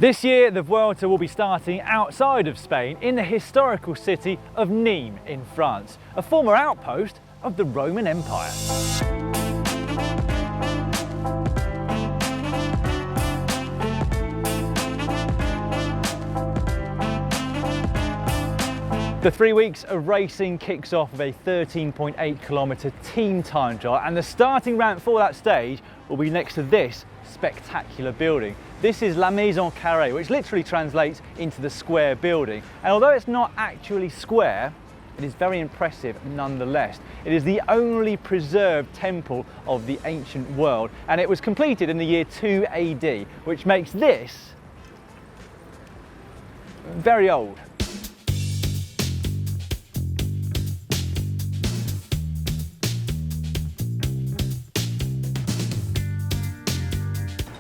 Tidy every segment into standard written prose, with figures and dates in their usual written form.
This year, the Vuelta will be starting outside of Spain in the historical city of Nîmes in France, a former outpost of the Roman Empire. The 3 weeks of racing kicks off with a 13.8-kilometre team time trial, and the starting ramp for that stage will be next to this spectacular building. This is La Maison Carrée, which literally translates into the square building. And although it's not actually square, it is very impressive nonetheless. It is the only preserved temple of the ancient world, and it was completed in the year 2 AD, which makes this very old.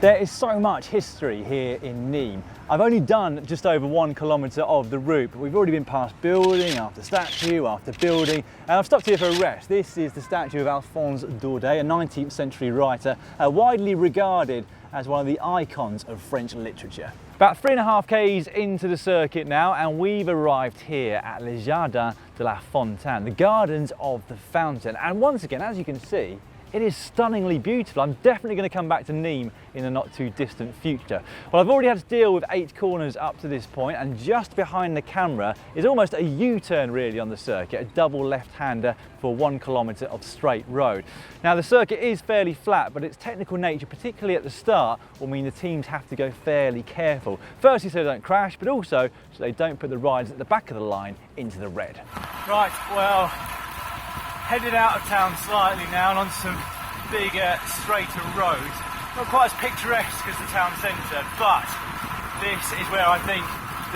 There is so much history here in Nîmes. I've only done just over 1 kilometre of the route, but we've already been past building after statue after building, and I've stopped here for a rest. This is the statue of Alphonse Daudet, a 19th century writer, widely regarded as one of the icons of French literature. About 3.5 k's into the circuit now, and we've arrived here at Les Jardins de la Fontaine, the Gardens of the Fountain. And once again, as you can see, it is stunningly beautiful. I'm definitely going to come back to Nîmes in the not too distant future. Well, I've already had to deal with 8 corners up to this point, and just behind the camera is almost a U-turn really on the circuit, a double left-hander for 1 kilometre of straight road. Now the circuit is fairly flat, but its technical nature, particularly at the start, will mean the teams have to go fairly careful. Firstly so they don't crash, but also so they don't put the riders at the back of the line into the red. Right, well, headed out of town slightly now and onto some bigger, straighter roads. Not quite as picturesque as the town centre, but this is where I think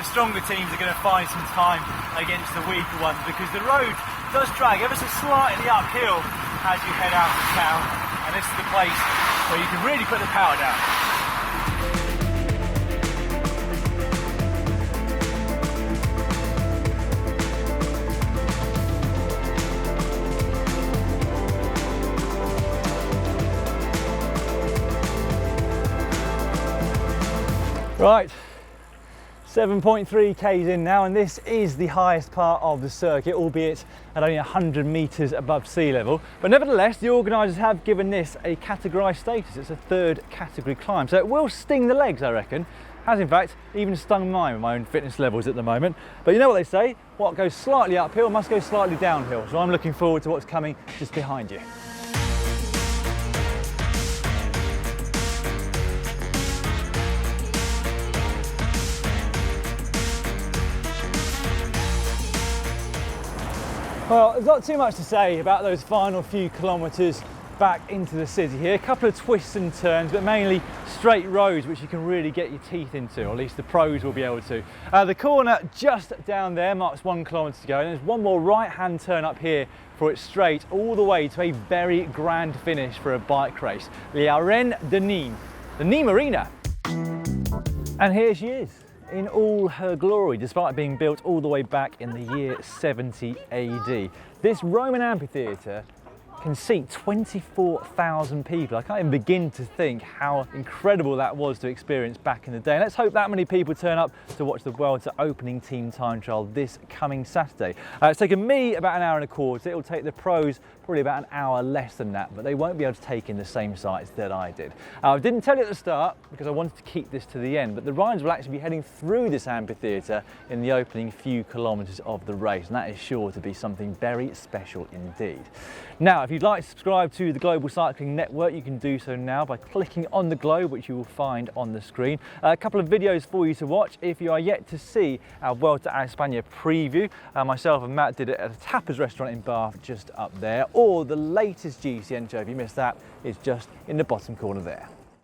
the stronger teams are going to find some time against the weaker ones, because the road does drag ever so slightly uphill as you head out of town, and this is the place where you can really put the power down. Right, 7.3 k's in now, and this is the highest part of the circuit, albeit at only 100 metres above sea level. But nevertheless, the organisers have given this a categorised status. It's a 3rd category climb, so it will sting the legs, I reckon. Has in fact even stung mine with my own fitness levels at the moment. But you know what they say, what goes slightly uphill must go slightly downhill. So I'm looking forward to what's coming just behind you. Well, there's not too much to say about those final few kilometres back into the city here. A couple of twists and turns, but mainly straight roads which you can really get your teeth into, or at least the pros will be able to. The corner just down there marks 1 kilometre to go, and there's one more right-hand turn up here for it straight all the way to a very grand finish for a bike race, the Arènes de Nîmes, the Nîmes Arena. And here she is, in all her glory, despite being built all the way back in the year 70 AD. This Roman amphitheatre can seat 24,000 people. I can't even begin to think how incredible that was to experience back in the day. And let's hope that many people turn up to watch the Vuelta opening team time trial this coming Saturday. It's taken me about 1 hour and a quarter. It'll take the pros probably about 1 hour less than that, but they won't be able to take in the same sights that I did. I didn't tell you at the start because I wanted to keep this to the end, but the riders will actually be heading through this amphitheatre in the opening few kilometres of the race, and that is sure to be something very special indeed. Now, if you'd like to subscribe to the Global Cycling Network, you can do so now by clicking on the globe, which you will find on the screen. A couple of videos for you to watch. If you are yet to see our Vuelta a España preview, myself and Matt did it at a tapas restaurant in Bath just up there, or the latest GCN show, if you missed that, is just in the bottom corner there.